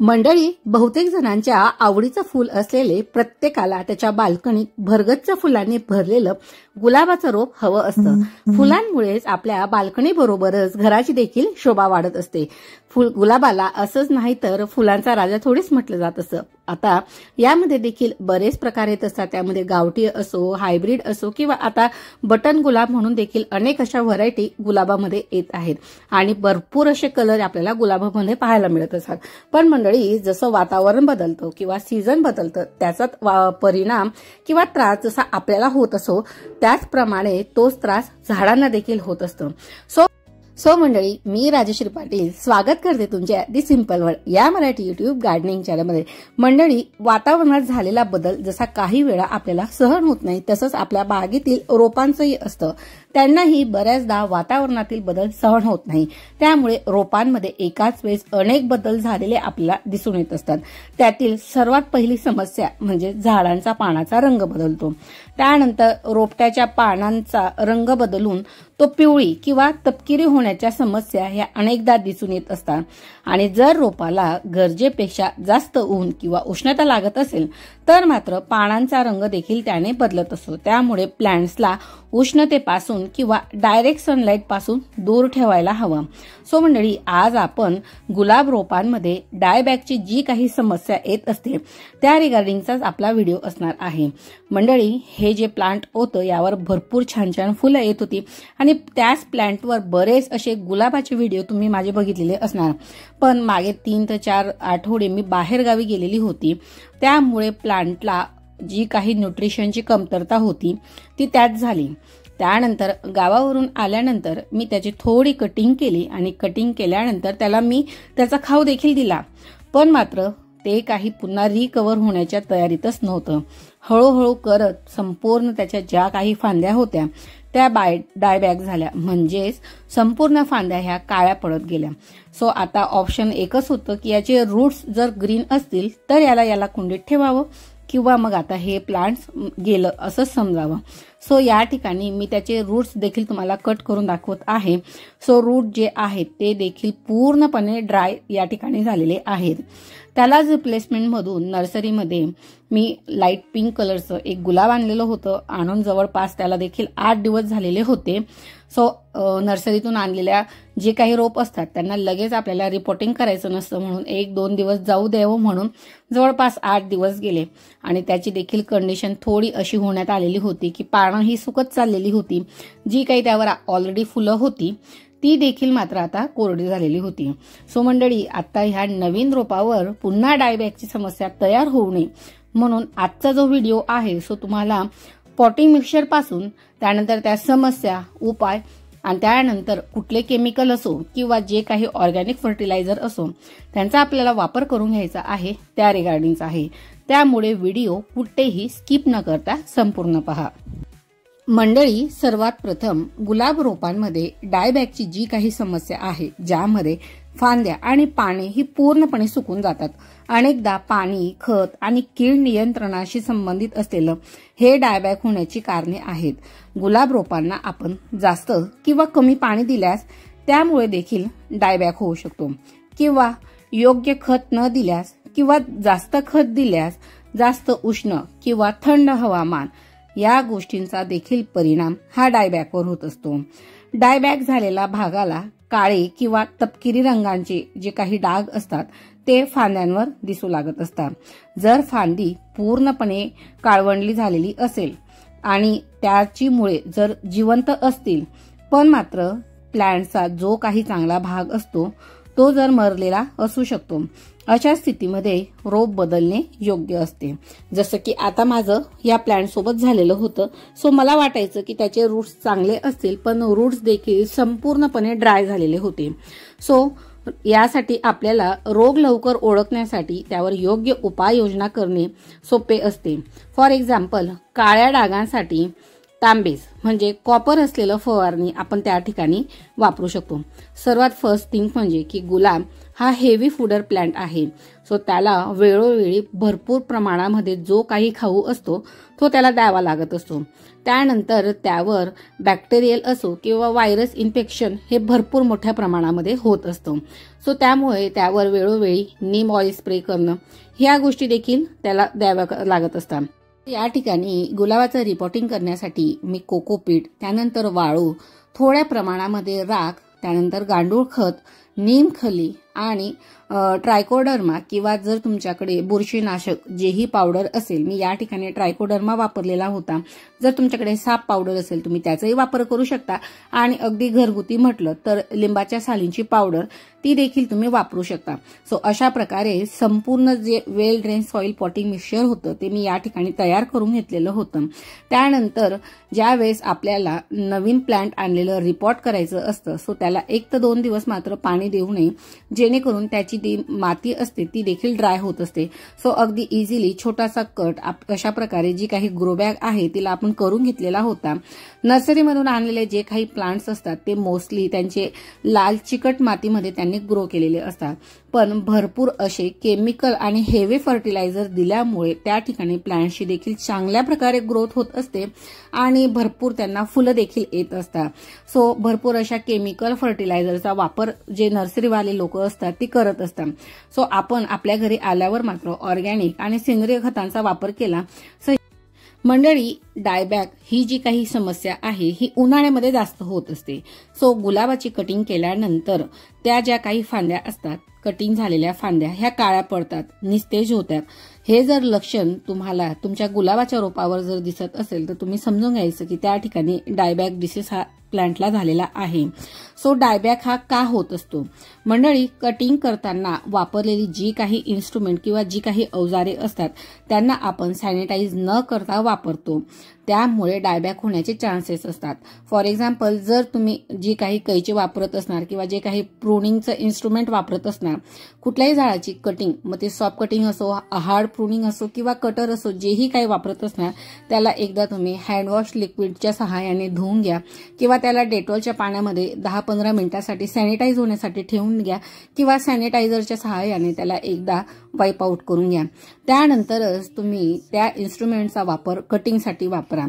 मंडळी, बहुतेक जणांच्या आवडीचं फूल असलेले प्रत्येकाला त्याच्या बाल्कनीत भरगच्च फुलांनी भरलेलं गुलाबाचं रोप हवं असतं। फुलांमुळेच आपल्या बाल्कनी बरोबरच घराची देखील शोभा वाढत असते। गुलाबाला असंच नाही तर फुलांचा राजा थोडीच म्हटलं जात असतं। आता यामध्ये देखील बरेच प्रकार येत असतात। त्यामध्ये गावठी असो, हायब्रिड असो किंवा आता बटन गुलाब म्हणून देखील अनेक अशा व्हरायटी गुलाबामध्ये येत आहेत आणि भरपूर असे कलर आपल्याला गुलाबामध्ये पाहायला मिळत असतात। पण मंडळी, जसं वातावरण बदलतं किंवा सीझन बदलतं त्याचा परिणाम किंवा त्रास जसा आपल्याला होत असो त्याचप्रमाणे तोच त्रास झाडांना देखील होत असतो। सो मंडळी, मी राजश्री पाटील स्वागत करते तुमच्या दी सिंपल वर्ल्ड या मराठी युट्यूब गार्डनिंग चॅनलमध्ये। मंडळी, वातावरणात झालेला बदल जसा काही वेळा आपल्याला सहन होत नाही तसंच आपल्या बागेतील रोपांचंही असतं। त्यांनाही बऱ्याचदा वातावरणातील बदल सहन होत नाही, त्यामुळे रोपांमध्ये एकाच वेळेस अनेक बदल झालेले आपल्याला दिसून येत असतात। त्यातील सर्वात पहिली समस्या म्हणजे झाडांचा पानाचा रंग बदलतो। त्यानंतर रोपट्याच्या पानांचा रंग बदलून तो पिवळी किंवा तपकिरी होण्याच्या समस्या ह्या अनेकदा दिसून येत असतात आणि जर रोपाला गरजेपेक्षा जास्त ऊन किंवा उष्णता लागत असेल तर मात्र पानांचा रंग देखील त्याने बदलत असतो। त्यामुळे प्लांट्सला उष्णतेपासून किंवा डायरेक्ट सनलाईट पासून दूर ठेवायला हवं। सो मंडळी, आज आपण गुलाब रोपांमध्ये डायबॅकची जी काही समस्या येत असते त्या रिगार्डिंगचाच आपला व्हिडिओ असणार आहे। मंडळी, हे जे प्लांट होतं यावर भरपूर छान छान फुलं येत होती आणि त्याच प्लांटवर बरेच असे गुलाबाचे व्हिडिओ तुम्ही माझे बघितलेले असणार। पण मागे 3 ते 4 आठवडे मी बाहेर गावी गेलेली होती, त्यामुळे प्लांटला जी काही न्यूट्रिशनची कमतरता होती ती त्यात झाली। त्यानंतर गावावरून आल्यानंतर मी त्याची थोडी कटिंग केली आणि कटिंग केल्यानंतर त्याला मी त्याचा खाऊ देखील दिला, पण मात्र ते काही पुन्हा रिकव्हर होण्याच्या तयारीतच नव्हतं। हळूहळू करत संपूर्ण त्याच्या ज्या काही फांद्या होत्या त्या डायबॅक झाल्या, म्हणजेच संपूर्ण फांद्या ह्या काळ्या पडत गेल्या। सो आता ऑप्शन एकच होतं की याचे रूट्स जर ग्रीन असतील तर याला कुंडीत ठेवावं किंवा मग आता हे प्लांट्स गेलं असं समजावं। सो या ठिकाणी मी त्याचे रूट्स देखील तुम्हाला कट करून दाखवत आहे। सो रूट जे आहेत ते देखील पूर्णपणे ड्राय या ठिकाणी झालेले आहेत। त्यालाच रिप्लेसमेंट मधून नर्सरीमध्ये मी लाईट पिंक कलरचं एक गुलाब आणलेलं होतं। आणून जवळपास त्याला देखील 8 दिवस झालेले होते। सो नर्सरीतून आणलेल्या जे काही रोप असतात त्यांना लगेच आपल्याला रिपोर्टिंग करायचं नसतं, म्हणून 1-2 दिवस जाऊ द्यावं म्हणून जवळपास 8 दिवस गेले आणि त्याची देखील कंडिशन थोडी अशी होण्यात आलेली होती की पानं ही सुकत चाललेली होती। जी काही त्यावर ऑलरेडी फुलं होती ती देखील मात्र आता कोरडी झालेली होती। सो मंडळी, आता ह्या नवीन रोपावर पुन्हा डायबॅकची समस्या तयार होऊ नये म्हणून आजचा जो व्हिडिओ आहे सो तुम्हाला पॉटिंग मिक्सचर पासून त्यानंतर त्या समस्या, उपाय आणि त्यानंतर कुठले केमिकल असो किंवा जे काही ऑर्गॅनिक फर्टिलायझर असो त्यांचा आपल्याला वापर करून घ्यायचा आहे त्या रिगार्डिंगचा आहे। त्यामुळे व्हिडिओ कुठेही स्किप न करता संपूर्ण पहा। मंडळी, सर्वात प्रथम गुलाब रोपांमध्ये डायबॅकची जी काही समस्या आहे ज्यामध्ये फांद्या आणि पाने ही पूर्णपणे सुकून जातात। अनेकदा पाणी, खत आणि कीड नियंत्रणाशी संबंधित असलेलं हे डायबॅक होण्याची कारणे आहेत। गुलाब रोपांना आपण जास्त किंवा कमी पाणी दिल्यास त्यामुळे देखील डायबॅक होऊ शकतो किंवा योग्य खत न दिल्यास किंवा जास्त खत दिल्यास जास्त उष्ण किंवा थंड हवामान या गोष्टींचा देखील परिणाम हा डायबॅकवर होत असतो। डायबॅक झालेल्या भागाला काळे किंवा तपकिरी रंगांचे जे काही डाग असतात ते फांद्यांवर दिसू लागत असतात। जर फांदी पूर्णपणे काळवंडली झालेली असेल आणि त्याची मुळे जर जिवंत असतील पण मात्र प्लांटचा जो काही चांगला भाग असतो तो जर मरलेला असू शकतो, अशा स्थितीमध्ये रोप बदलणे योग्य असते। जसं की आता माझं या प्लांट सोबत झालेलं होतं। सो मला वाटायचं की त्याचे रूट्स चांगले असतील पण रूट्स देखील संपूर्णपणे ड्राय झालेले होते। सो यासाठी आपल्याला रोग लवकर ओळखण्यासाठी त्यावर योग्य उपाययोजना करणे सोपे असते। फॉर एक्झाम्पल, काळ्या डागांसाठी तांबेस म्हणजे कॉपर असलेलं फवारणी आपण त्या ठिकाणी वापरू शकतो। सर्वात फर्स्ट थिंग म्हणजे की गुलाब हा हेवी फूडर प्लांट आहे, सो त्याला वेळोवेळी भरपूर प्रमाणामध्ये जो काही खाऊ असतो तो त्याला द्यावा लागत असतो। त्यानंतर त्यावर बॅक्टेरियल असो किंवा व्हायरस इन्फेक्शन हे भरपूर मोठ्या प्रमाणामध्ये होत असतं, सो त्यामुळे त्यावर वेळोवेळी नीम ऑइल स्प्रे करणं ह्या गोष्टी देखील त्याला द्याव्या लागत असतात। या ठिकाणी गुलाबाचं रिपोर्टिंग करण्यासाठी मी कोकोपीट, त्यानंतर वाळू, थोड्या प्रमाणामध्ये राख, त्यानंतर गांडूळ खत, नीमखली आणि ट्रायकोडर्मा किंवा जर तुमच्याकडे बुरशीनाशक जेही पावडर असेल, मी या ठिकाणी ट्रायकोडर्मा वापरलेला होता, जर तुमच्याकडे साप पावडर असेल तुम्ही त्याचाही वापर करू शकता आणि अगदी घरगुती म्हटलं तर लिंबाच्या सालींची पावडर ती देखील तुम्ही वापरू शकता। सो अशा प्रकारे संपूर्ण जे वेल ड्रेन सॉइल पॉटिंग मिक्सचर होतं ते मी या ठिकाणी तयार करून घेतलेलं होतं। त्यानंतर ज्यावेळेस आपल्याला नवीन प्लांट आणलेलं रिपोर्ट करायचं असतं, सो त्याला 1 ते 2 दिवस मात्र पाणी देऊ नये, जेणेकरून त्याची ती माती असते ती देखील ड्राय होत असते। सो अगदी इझिली छोटासा कट अशा प्रकारे जी काही ग्रो बॅग आहे तिला आपण करून घेतलेला होता। नर्सरीमधून आणलेले जे काही प्लांट्स असतात ते मोस्टली त्यांचे लाल चिकट मातीमध्ये त्यांनी ग्रो केलेले असतात, पण भरपूर असे केमिकल आणि हेवी फर्टिलायझर दिल्यामुळे त्या ठिकाणी प्लांट्सची देखील चांगल्या प्रकारे ग्रोथ होत असते आणि भरपूर त्यांना फुलं देखील येत असतात। सो भरपूर अशा केमिकल फर्टिलायझरचा वापर जे नर्सरीवाले लोक असतात ती करत असतात। सो आपण आपल्या घरी आल्यावर मात्र ऑर्गॅनिक आणि सेंद्रिय खतांचा वापर केला। मंडळी, डायबॅक ही जी काही समस्या आहे ही उन्हाळ्यामध्ये जास्त होत असते। सो गुलाबाची कटिंग केल्यानंतर त्या ज्या काही फांद्या असतात, कटिंग झालेल्या फांद्या ह्या काळ्या पडतात, निस्तेज होतात। हे जर लक्षण तुम्हाला तुमच्या गुलाबाच्या रोपावर जर दिसत असेल तर तुम्ही समजून घ्यायचं की त्या ठिकाणी डायबॅक डिसीज हा प्लांटला झालेला आहे। सो डायबॅक हा का होत असतो? मंडळी, कटिंग करताना वापरलेली जी काही इन्स्ट्रुमेंट किंवा जी काही अवजारे असतात त्यांना आपण सॅनिटाईज न करता वापरतो, त्यामुळे डायबॅक होण्याचे चान्सेस असतात। फॉर एक्झाम्पल, जर तुम्ही जी काही कैची वापरत असणार किंवा जे काही प्रूनिंगचं इन्स्ट्रुमेंट वापरत असणार, कुठल्याही झाडाची कटिंग, मग ते सॉफ्ट कटिंग असो, हार्ड प्रूनिंग असो किंवा कटर असो, जेही काही वापरत असणार त्याला एकदा तुम्ही हँडवॉश लिक्विडच्या सहाय्याने धुवून घ्या किंवा त्याला डेटॉलच्या पाण्यामध्ये 10-15 मिनिटांसाठी सॅनिटाईज होण्यासाठी ठेवून घ्या किंवा सॅनिटायझरच्या सहाय्याने त्याला एकदा वाईप आउट करून घ्या। त्यानंतरच तुम्ही त्या इन्स्ट्रुमेंटचा वापर कटिंगसाठी वापरा।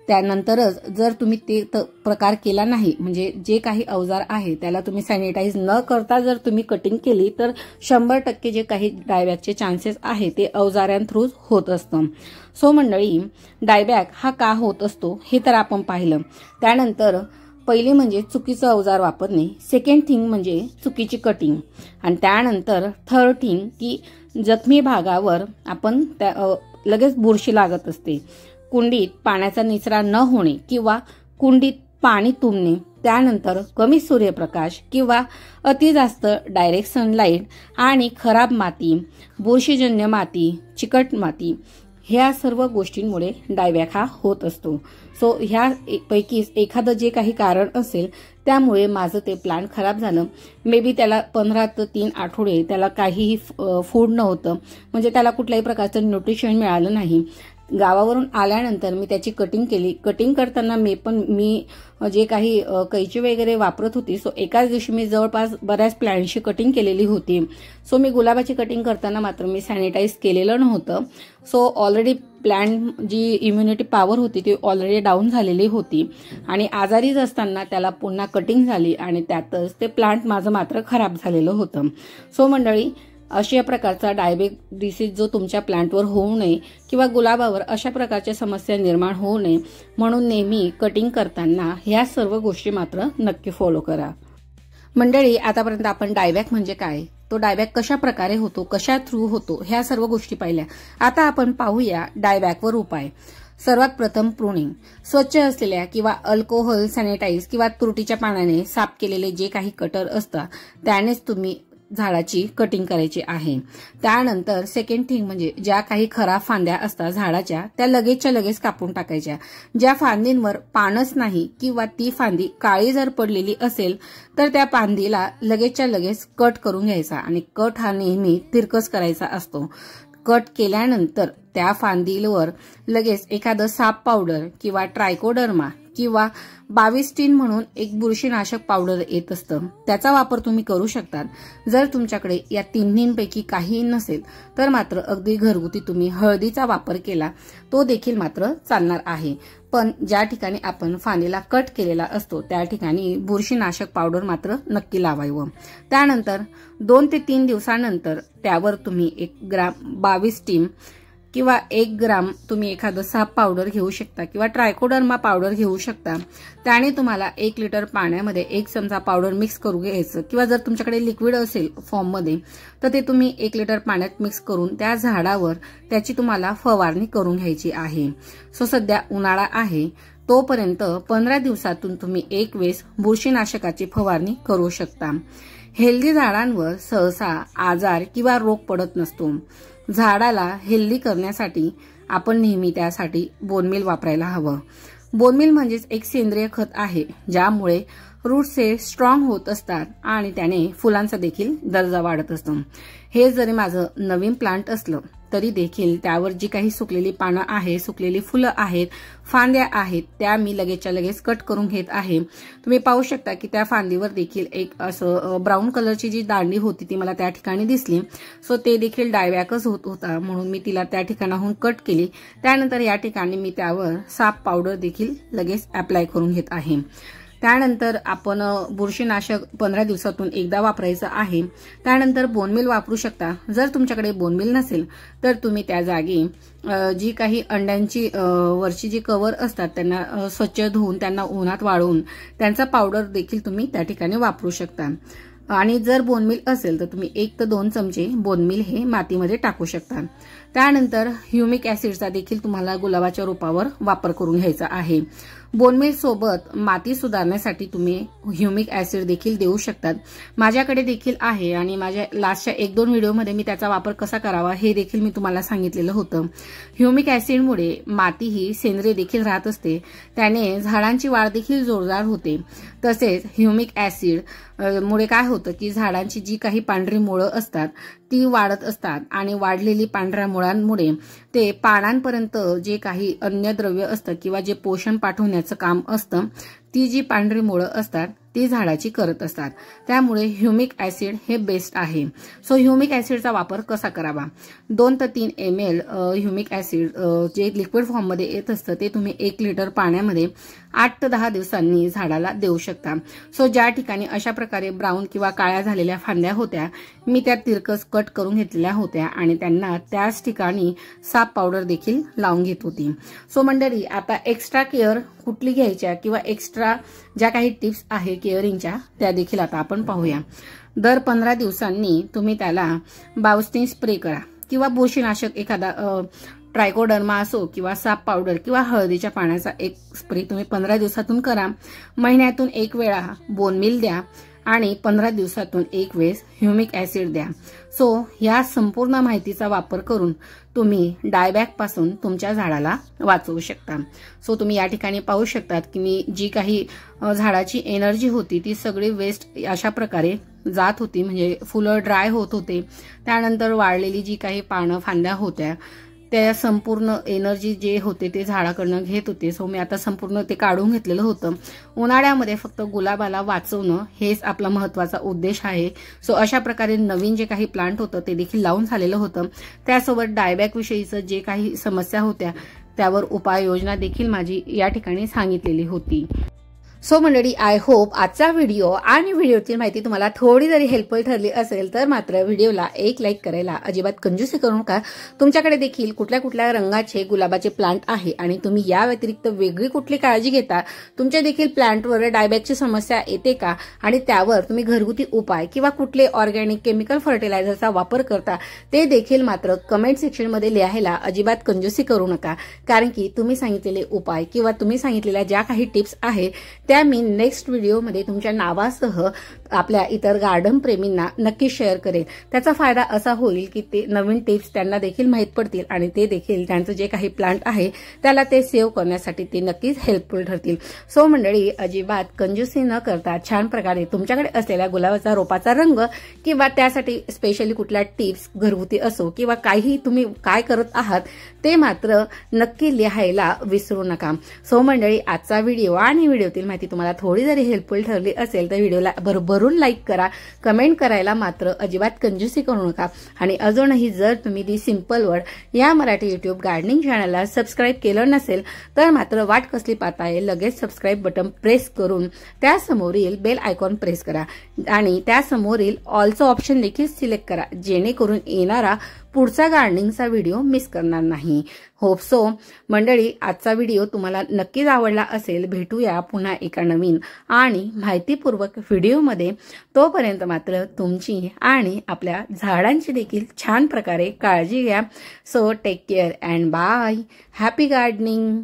त्यानंतरच जर तुम्ही ते प्रकार केला नाही, म्हणजे जे काही अवजार आहे त्याला तुम्ही सॅनिटाईज न करता जर तुम्ही कटिंग केली तर 100% जे काही डायबॅकचे चान्सेस आहे ते अवजारांथ्रू होत असतं। सो मंडळी, डायबॅक हा का होत असतो हे तर आपण पाहिलं। त्यानंतर पहिली म्हणजे चुकीचं अवजार वापरणे, सेकंड थिंग म्हणजे चुकीची कटिंग, आणि त्यानंतर थर्ड थिंग की जखमी भागावर आपण लगेच बुरशी लागत असते, कुंडीत पाण्याचा निचरा न होणे किंवा कुंडीत पाणी तुंबणे, त्यानंतर कमी सूर्यप्रकाश किंवा अति जास्त डायरेक्ट सनलाईट आणि खराब माती, बुरशीजन्य माती, चिकट माती, ह्या सर्व गोष्टींमुळे डायबॅक हा होत असतो। सो ह्या पैकीच एखादं जे काही कारण असेल त्यामुळे माझं ते प्लांट खराब झालं, मे बी त्याला 15 ते 3 आठवडे त्याला काहीही फूड नव्हतं, म्हणजे त्याला कुठल्याही प्रकारचं न्यूट्रिशन मिळालं नाही। गावावरून आल्यानंतर मी त्याची कटिंग केली। कटिंग करताना मी जे काही कैची वगैरे वापरत होती, सो एकाच दिवशी मी जवळपास बऱ्याच प्लांटची कटिंग केलेली होती। सो मी गुलाबाची कटिंग करताना मात्र मी सॅनिटाईज केलेलं नव्हतं। सो ऑलरेडी प्लांट जी इम्युनिटी पॉवर होती ती ऑलरेडी डाऊन झालेली होती आणि आजारीच असताना त्याला पुन्हा कटिंग झाली आणि त्यातच ते प्लांट माझं मात्र खराब झालेलं होतं। सो मंडळी, अशा प्रकारचा डायबॅक डिसीज जो तुमच्या प्लांटवर होऊ नये किंवा गुलाबावर अशा प्रकारच्या समस्या निर्माण होऊ नये म्हणून नेहमी कटिंग करताना ह्या सर्व गोष्टी मात्र नक्की फॉलो करा। मंडळी, आतापर्यंत आपण डायबॅक म्हणजे काय, तो डायबॅक कशा प्रकारे होतो, कशा थ्रू होतो, ह्या सर्व गोष्टी पाहिल्या। आता आपण पाहूया डायबॅकवर उपाय। सर्वात प्रथम प्रूनिंग, स्वच्छ असलेल्या किंवा अल्कोहोल सॅनिटाईज किंवा तुरटीच्या पाण्याने साफ केलेले जे काही कटर असतात त्यानेच तुम्ही झाडाची कटिंग करायची आहे। त्यानंतर सेकंड थिंग म्हणजे ज्या काही खराब फांद्या असतात झाडाच्या त्या लगेचच्या लगेच कापून टाकायच्या। ज्या फांदींवर पानच नाही किंवा ती फांदी काळी जर पडलेली असेल तर त्या फांदीला लगेचच्या लगेच कट करून घ्यायचा आणि कट हा नेहमी तिरकस करायचा असतो। कट केल्यानंतर त्या फांदीवर लगेच एखादं साप पावडर किंवा ट्रायकोडर्मा किंवा 22 म्हणून एक बुरशीनाशक पावडर येत असतं, त्याचा वापर तुम्ही करू शकता। जर तुमच्याकडे या तिन्हींपैकी काही नसेल तर मात्र अगदी घरगुती तुम्ही हळदीचा वापर केला तो देखील मात्र चालणार आहे। पण ज्या ठिकाणी आपण फांदीला कट केलेला असतो त्या ठिकाणी बुरशीनाशक पावडर मात्र नक्की लावावं। त्यानंतर 2 ते 3 दिवसानंतर त्यावर तुम्ही 1 ग्राम 22 किंवा 1 ग्राम तुम्ही एखादं साप पावडर घेऊ शकता किंवा ट्रायकोडर्मा पावडर घेऊ शकता। त्याने तुम्हाला 1 लिटर पाण्यामध्ये 1 चमचा पावडर मिक्स करून घ्यायचं किंवा जर तुमच्याकडे लिक्विड असेल फॉर्ममध्ये तर ते तुम्ही 1 लिटर पाण्यात मिक्स करून त्या झाडावर त्याची तुम्हाला फवारणी करून घ्यायची आहे। सो सध्या उन्हाळा आहे तोपर्यंत 15 दिवसातून तुम्ही 1 वेळेस बुरशीनाशकाची फवारणी करू शकता। हेल्दी झाडांवर सहसा आजार किंवा रोग पडत नसतो। झाडाला हेल्दी करण्यासाठी आपण नेहमी त्यासाठी बोनमील वापरायला हवं। बोनमील म्हणजेच एक सेंद्रिय खत आहे ज्यामुळे रूट्स स्ट्रॉंग होत असतात आणि त्याने फुलांचा देखील दर्जा वाढत असतो। हे जरी माझं नवीन प्लांट असलं तरी देखील त्यावर जी काही सुकलेली पानं आहे, सुकलेली फुलं आहेत, फांद्या आहेत त्या मी लगेचच्या लगेच कट करून घेत आहे। तुम्ही पाहू शकता की त्या फांदीवर देखील एक असं ब्राऊन कलरची जी दांडी होती ती मला त्या ठिकाणी दिसली। सो ते देखील डायबॅकच होत होता म्हणून मी तिला त्या ठिकाणाहून कट केली। त्यानंतर या ठिकाणी मी त्यावर साप पावडर देखील लगेच अप्लाय करून घेत आहे। त्यानंतर आपण बुरशीनाशक 15 दिवसातून एकदा वापरायचं आहे। त्यानंतर बोनमील वापरू शकता। जर तुमच्याकडे बोनमील नसेल तर तुम्ही त्या जागी जी काही अंड्यांची वरची जी कव्हर असतात त्यांना स्वच्छ धुवून त्यांना उन्हात वाळवून त्यांचा पावडर देखील तुम्ही त्या ठिकाणी वापरू शकता। आणि जर बोनमील असेल तर तुम्ही 1 ते 2 चमचे बोनमील हे मातीमध्ये टाकू शकता। त्यानंतर ह्युमिक ऍसिडचा देखील तुम्हाला गुलाबाच्या रोपावर वापर करून घ्यायचा आहे। बोनमील सोबत माती सुधारण्यासाठी तुम्ही ह्युमिक ऍसिड देखील देऊ शकतात। माझ्याकडे देखील आहे आणि माझ्या लास्टच्या 1-2 व्हिडिओमध्ये मी त्याचा वापर कसा करावा हे देखील मी तुम्हाला सांगितलेलं होतं। ह्युमिक ऍसिडमुळे माती ही सेंद्रिय देखील राहत असते, त्याने झाडांची वाढ देखील जोरदार होते। तसेच ह्युमिक ऍसिड मुळे काय होतं की झाडांची जी काही पांढरी मुळं असतात ती वाढत असतात आणि वाढलेली पांढऱ्या मुळांमुळे ते पानांपर्यंत जे काही अन्य द्रव्य असतं किंवा जे पोषण पाठवण्याचं काम असतं ती जी पांढरी मुळं असतात ती झाडाची करत असतात। त्यामुळे ह्युमिक ऍसिड हे बेस्ट आहे। सो ह्युमिक ऍसिडचा वापर कसा करावा? 2 ते 3 ml ह्युमिक ऍसिड जे लिक्विड फॉर्ममध्ये येत असतं ते तुम्ही 1 लिटर पाण्यामध्ये 8 ते 10 दिवसांनी झाडाला देऊ शकता। सो ज्या ठिकाणी अशा प्रकारे ब्राऊन किंवा काळ्या झालेल्या फांद्या होत्या मी त्या तिरकस कट करून घेतलेल्या होत्या आणि त्यांना त्याच ठिकाणी साप पावडर देखील लावून घेत होती। सो मंडळी आता एक्स्ट्रा केअर कुठली घ्यायच्या किंवा एक्स्ट्रा ज्या काही टिप्स आहे केअरिंगच्या त्या देखील आता आपण पाहूया। दर 15 दिवसांनी तुम्ही त्याला 22 स्प्रे करा किंवा बुरशीनाशक एखादा ट्रायकोडर्मा असो किंवा साप पावडर किंवा हळदीच्या पाण्याचा एक स्प्रे तुम्ही 15 दिवसातून करा। महिन्यातून 1 वेळा बोनमील द्या आणि 15 दिवसातून 1 वेळेस ह्युमिक ऍसिड द्या। सो या संपूर्ण माहितीचा वापर करून तुम्ही डायबॅक पासून तुमच्या झाडाला वाचवू शकता। सो तुम्ही या ठिकाणी पाहू शकतात की मी जी काही झाडाची एनर्जी होती ती सगळी वेस्ट अशा प्रकारे जात होती, म्हणजे फुलं ड्राय होत होते। त्यानंतर वाळलेली जी काही पानं फांद्या होत्या त्या संपूर्ण एनर्जी जे होते ते झाडाकडनं घेत होते। सो मी आता संपूर्ण ते काढून घेतलेलं होतं। उन्हाळ्यामध्ये फक्त गुलाबाला वाचवणं हेच आपला महत्त्वाचा उद्देश आहे। सो अशा प्रकारे नवीन जे काही प्लांट होतं ते देखील लावून झालेलं होतं। त्यासोबत डायबॅक विषयीचं जे काही समस्या होत्या त्यावर उपाययोजना देखील माझी या ठिकाणी सांगितलेली होती। सो मंडळी, आय होप आजचा व्हिडिओ आणि व्हिडिओची माहिती तुम्हाला थोडी जरी हेल्पफुल ठरली असेल तर मात्र व्हिडिओला एक लाईक करायला अजिबात कंजूसी करू नका। तुमच्याकडे देखील कुठल्या कुठल्या रंगाचे गुलाबाचे प्लांट आहे आणि तुम्ही या व्यतिरिक्त वेगळी कुठली काळजी घेता, तुमच्या देखील प्लांटवर डायबॅकची समस्या येते का आणि त्यावर तुम्ही घरगुती उपाय किंवा कुठले ऑर्गॅनिक केमिकल फर्टिलायझरचा वापर करता ते देखील मात्र कमेंट सेक्शनमध्ये लिहायला अजिबात कंजूसी करू नका। कारण की तुम्ही सांगितलेले उपाय किंवा तुम्ही सांगितलेल्या ज्या काही टिप्स आहे त्या मी नेक्स्ट व्हिडिओमध्ये तुमच्या नावासह आपल्या इतर गार्डन प्रेमींना नक्की शेअर करेन। त्याचा फायदा असा होईल की ते नवीन टिप्स त्यांना देखील माहीत पडतील आणि ते देखील त्यांचं जे काही प्लांट आहे त्याला ते सेव्ह करण्यासाठी ते नक्कीच हेल्पफुल ठरतील। सो मंडळी, अजिबात कंजूसी न करता छान प्रकारे तुमच्याकडे असलेल्या गुलाबाचा रोपाचा रंग किंवा त्यासाठी स्पेशली कुठल्या टिप्स घरगुती असो किंवा काही तुम्ही काय करत आहात ते मात्र नक्की लिहायला विसरू नका। सो मंडळी, आजचा व्हिडिओ आणि व्हिडिओतील माहिती तुम्हाला थोडी जरी हेल्पफुल ठरली असेल तर व्हिडिओला भरभरून लाईक करा, कमेंट करायला मात्र अजिबात कंजूसी करू नका। आणि अजूनही जर तुम्ही दी सिंपल वर्ल्ड या मराठी युट्यूब गार्डनिंग चॅनलला सबस्क्राईब केलं नसेल तर मात्र वाट कसली पाहताय, लगेच सबस्क्राईब बटन प्रेस करून त्यासमोरील बेल आयकॉन प्रेस करा आणि त्यासमोरील ऑलचं ऑप्शन देखील सिलेक्ट करा, जेणेकरून येणारा पुढचा गार्डनिंगचा व्हिडिओ मिस करणार नाही। होप सो मंडळी, आजचा व्हिडिओ तुम्हाला नक्कीच आवडला असेल। भेटूया पुन्हा एका नवीन आणि माहितीपूर्वक व्हिडिओमध्ये। तोपर्यंत मात्र तुमची आणि आपल्या झाडांची देखील छान प्रकारे काळजी घ्या। So take care and bye, happy gardening.